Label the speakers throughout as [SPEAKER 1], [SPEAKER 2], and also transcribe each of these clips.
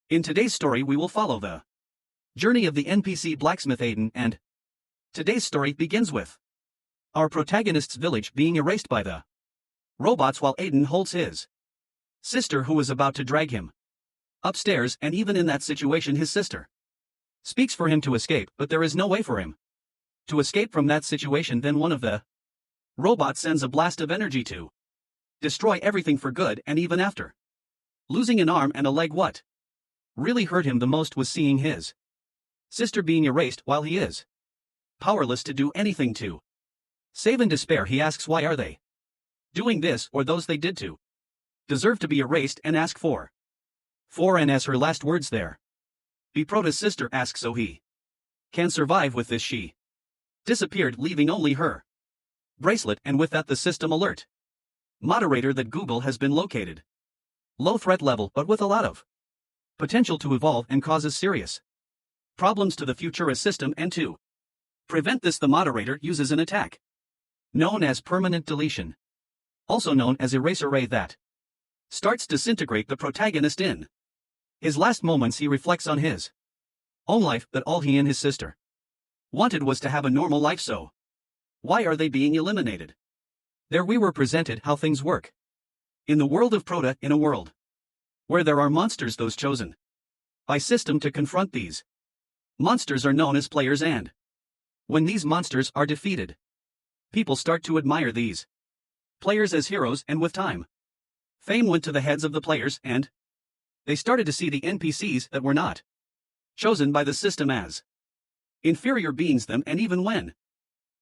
[SPEAKER 1] In today's story we will follow the journey of the NPC blacksmith Aiden, and today's story begins with our protagonist's village being erased by the robots while Aiden holds his sister who is about to drag him upstairs, and even in that situation his sister speaks for him to escape, but there is no way for him to escape from that situation. Then one of the robots sends a blast of energy to destroy everything for good, and even after losing an arm and a leg, what really hurt him the most was seeing his sister being erased while he is powerless to do anything to save. In despair he asks why are they doing this, or those they did to deserve to be erased, and ask for and as her last words there be Prota's sister asks so he can survive with this. She disappeared, leaving only her bracelet, and with that the system alert moderator that Google has been located low threat level but with a lot of potential to evolve and causes serious problems to the futurist system, and to prevent this the moderator uses an attack known as permanent deletion, also known as eraser ray, that starts disintegrate the protagonist. In his last moments he reflects on his own life, that all he and his sister wanted was to have a normal life, so why are they being eliminated? There we were presented how things work in the world of Prota, in a world where there are monsters. Those chosen by system to confront these monsters are known as players, and when these monsters are defeated, people start to admire these players as heroes, and with time, fame went to the heads of the players, and they started to see the NPCs that were not chosen by the system as inferior beings them, and even when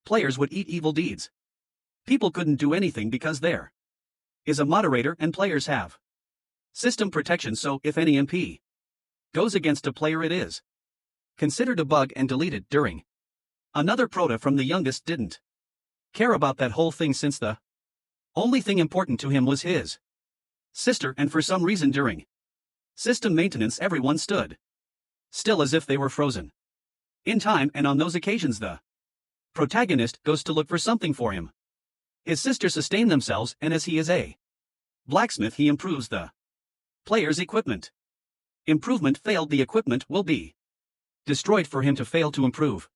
[SPEAKER 1] players would eat evil deeds, people couldn't do anything because there is a moderator and players have system protection, so if any MP goes against a player it is considered a bug and deleted. During another Prota from the youngest didn't care about that whole thing, since the only thing important to him was his sister, and for some reason during system maintenance everyone stood still as if they were frozen in time, and on those occasions the protagonist goes to look for something for him. His sister sustain themselves, and as he is a blacksmith he improves the player's equipment. Improvement failed, the equipment will be destroyed for him to fail to improve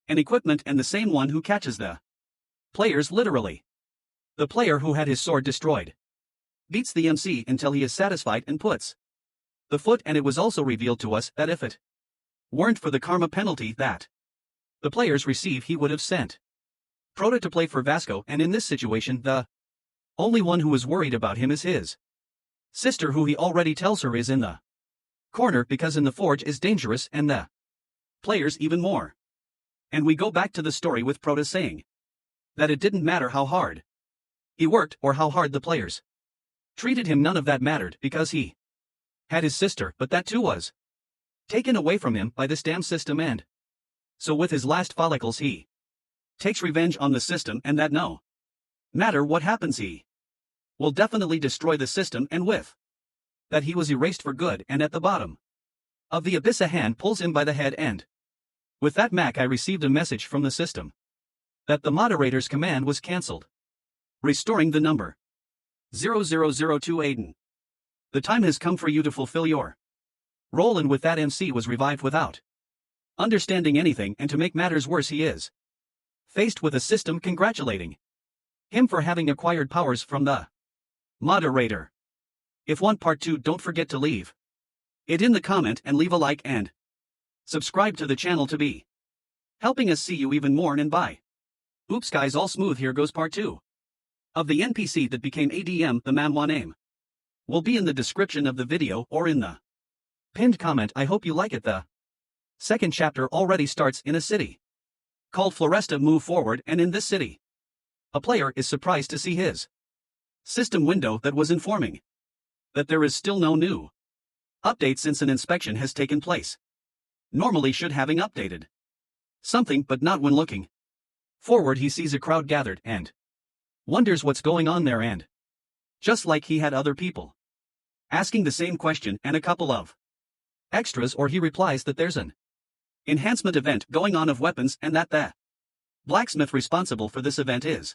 [SPEAKER 1] an equipment, and the same one who catches the players literally. The player who had his sword destroyed beats the MC until he is satisfied and puts the foot, and it was also revealed to us that if it weren't for the karma penalty that the players receive he would have sent Prota to play for Vasco, and in this situation the only one who is worried about him is his sister, who he already tells her is in the corner because in the forge is dangerous, and the players even more. And we go back to the story with Prota saying that it didn't matter how hard he worked or how hard the players treated him, none of that mattered because he had his sister, but that too was taken away from him by this damn system, and so with his last follicles he takes revenge on the system, and that no matter what happens he will definitely destroy the system, and with that he was erased for good, and at the bottom of the abyss a hand pulls him by the head, and with that Mac I received a message from the system that the moderator's command was cancelled, restoring the number 0002 Aiden. The time has come for you to fulfill your role, and with that MC was revived without understanding anything, and to make matters worse he is faced with a system congratulating him for having acquired powers from the moderator. If want part 2, don't forget to leave it in the comment and leave a like and subscribe to the channel to be helping us see you even more. And bye. Oops guys, all smooth, here goes part 2 of the NPC that became ADM. The manhwa name will be in the description of the video or in the pinned comment. I hope you like it. The second chapter already starts in a city called Floresta. Move forward, and in this city a player is surprised to see his system window that was informing that there is still no new update since an inspection has taken place. Normally should having updated something, but not when looking forward he sees a crowd gathered and wonders what's going on there, and just like he had other people asking the same question and a couple of extras, or he replies that there's an enhancement event going on of weapons, and that the blacksmith responsible for this event is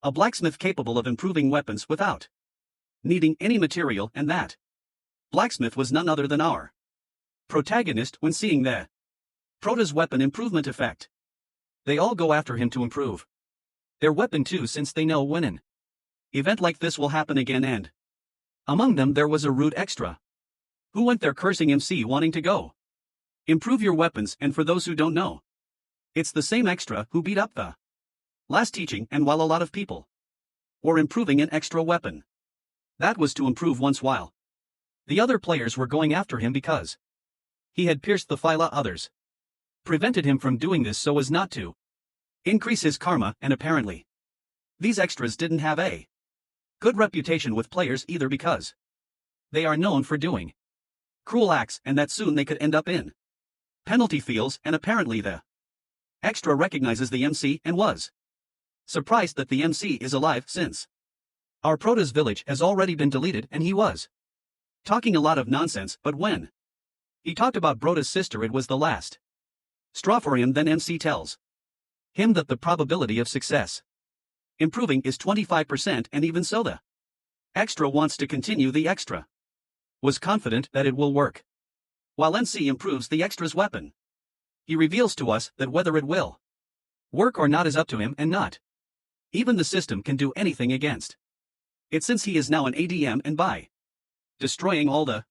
[SPEAKER 1] a blacksmith capable of improving weapons without needing any material, and that Blacksmith was none other than our protagonist when seeing the Prota's weapon improvement effect. They all go after him to improve their weapon too, since they know when an event like this will happen again, and among them there was a rude extra who went there cursing MC, wanting to go improve your weapons. And for those who don't know, it's the same extra who beat up the last teaching, and while a lot of people were improving an extra weapon, that was to improve once, while the other players were going after him because he had pierced the phyla. Others prevented him from doing this so as not to increase his karma, and apparently these extras didn't have a good reputation with players either, because they are known for doing cruel acts, and that soon they could end up in penalty fields. And apparently the extra recognizes the MC and was surprised that the MC is alive, since our Prota's village has already been deleted, and he was talking a lot of nonsense. But when he talked about Brota's sister, it was the last straw for him. Then MC tells him that the probability of success improving is 25%, and even so the extra wants to continue. The extra was confident that it will work. While MC improves the extra's weapon, he reveals to us that whether it will work or not is up to him, and not even the system can do anything against it, since he is now an ADM, and by destroying all the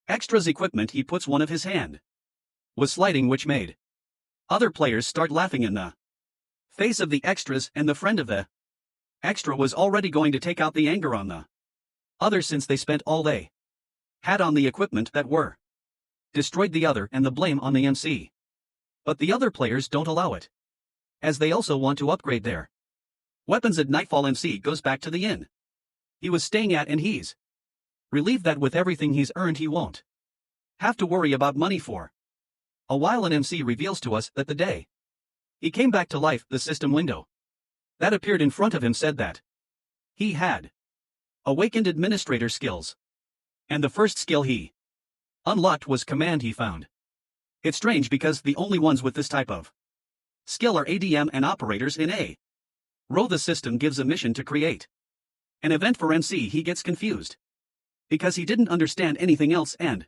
[SPEAKER 1] extra's equipment he puts one of his hand was sliding, which made other players start laughing in the face of the extras, and the friend of the extra was already going to take out the anger on the others, since they spent all they had on the equipment that were destroyed the other, and the blame on the MC. But the other players don't allow it, as they also want to upgrade their weapons. At nightfall, MC goes back to the inn he was staying at, and he's relieved that with everything he's earned he won't have to worry about money for a while. And MC reveals to us that the day he came back to life, the system window that appeared in front of him said that he had awakened administrator skills, and the first skill he unlocked was command. He found it strange because the only ones with this type of skill are ADM and operators in a row. The system gives a mission to create an event for MC. He gets confused because he didn't understand anything else, and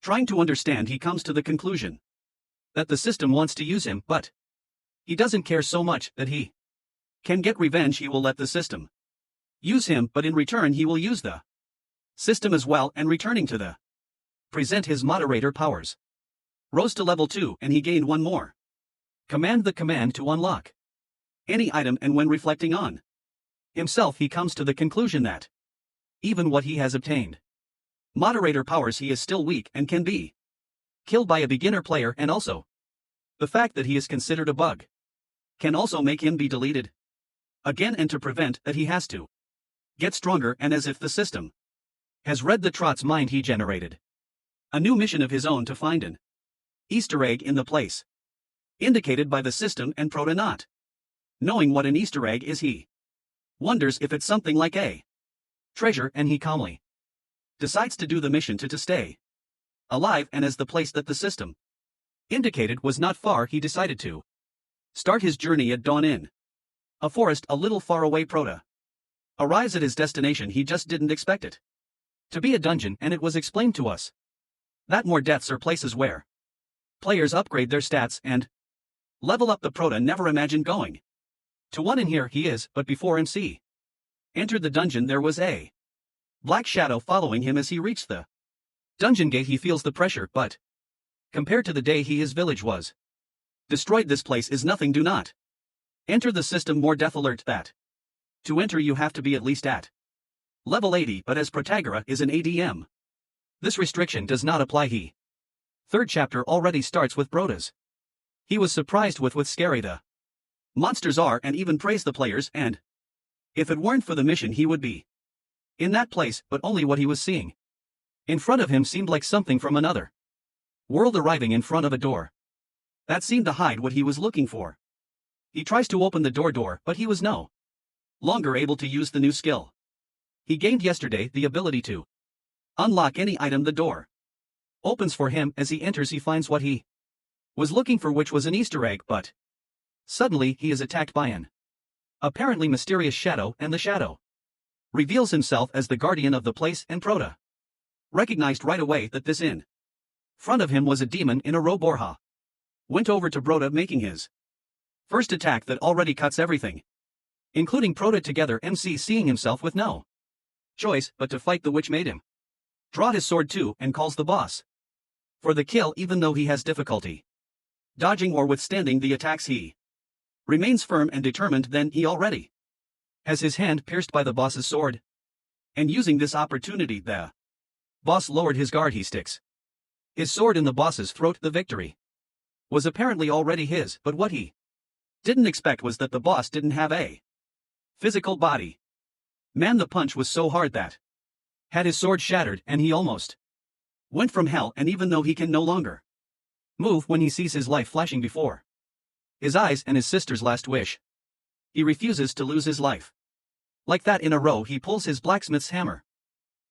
[SPEAKER 1] trying to understand, he comes to the conclusion that the system wants to use him, but he doesn't care so much that he can get revenge. He will let the system use him, but in return he will use the system as well, and returning to the present his moderator powers rose to level 2, and he gained one more command, the command to unlock any item. And when reflecting on himself, he comes to the conclusion that even what he has obtained moderator powers, he is still weak and can be killed by a beginner player, and also the fact that he is considered a bug can also make him be deleted again, and to prevent that he has to get stronger. And as if the system has read the Trot's mind, he generated a new mission of his own to find an Easter egg in the place indicated by the system, and Prota, not knowing what an Easter egg is, he wonders if it's something like a treasure, and he calmly decides to do the mission to stay alive. And as the place that the system indicated was not far, he decided to start his journey at dawn in a forest a little far away. Prota arrives at his destination. He just didn't expect it to be a dungeon, and it was explained to us that more deaths are places where players upgrade their stats and level up. The Prota never imagined going to one, and here he is. But before MC entered the dungeon, there was a black shadow following him. As he reached the dungeon gate, he feels the pressure, but compared to the day his village was destroyed, this place is nothing. Do not enter the system. More death alert that to enter you have to be at least at level 80, but as Protagora is an ADM, this restriction does not apply. He third chapter already starts with Brota's. He was surprised with scary the monsters are, and even praised the players, and if it weren't for the mission he would be in that place. But only what he was seeing in front of him seemed like something from another world arriving in front of a door that seemed to hide what he was looking for. He tries to open the door, but he was no longer able to use the new skill he gained yesterday, the ability to unlock any item. The door opens for him. As he enters, he finds what he was looking for, which was an Easter egg, but suddenly he is attacked by an apparently mysterious shadow, and the shadow reveals himself as the guardian of the place, and Prota Recognized right away that this in front of him was a demon in a roborha. Went over to Broda, making his first attack that already cuts everything, including Proda together. MC seeing himself with no choice but to fight the witch made him draw his sword too and calls the boss for the kill, even though he has difficulty dodging or withstanding the attacks. He remains firm and determined. Then he already has his hand pierced by the boss's sword, and using this opportunity the boss lowered his guard. He sticks his sword in the boss's throat. The victory was apparently already his, but what he didn't expect was that the boss didn't have a physical body. Man, the punch was so hard that had his sword shattered, and he almost went from hell. And even though he can no longer move when he sees his life flashing before his eyes and his sister's last wish, he refuses to lose his life. Like that in a row, he pulls his blacksmith's hammer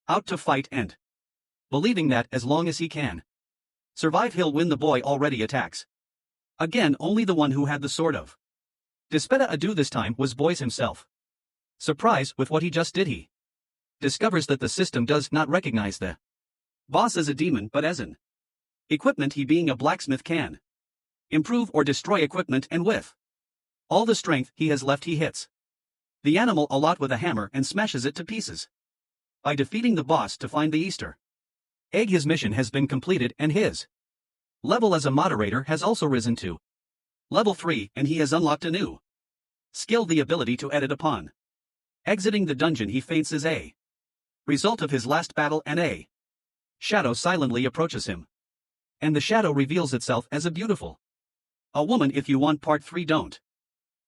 [SPEAKER 1] out to fight, and believing that as long as he can survive he'll win, the boy already attacks again. Only the one who had the sword of Despeda ado this time was Boys himself. Surprised with what he just did, he discovers that the system does not recognize the boss as a demon but as an equipment. He, being a blacksmith, can improve or destroy equipment, and with all the strength he has left he hits the animal a lot with a hammer and smashes it to pieces. By defeating the boss to find the Easter egg, his mission has been completed, and his level as a moderator has also risen to level 3, and he has unlocked a new skill, the ability to edit. Upon exiting the dungeon, he faints as a result of his last battle, and a shadow silently approaches him, and the shadow reveals itself as a beautiful woman. If you want part 3, don't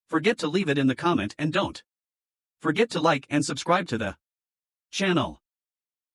[SPEAKER 1] forget to leave it in the comment, and don't forget to like and subscribe to the channel.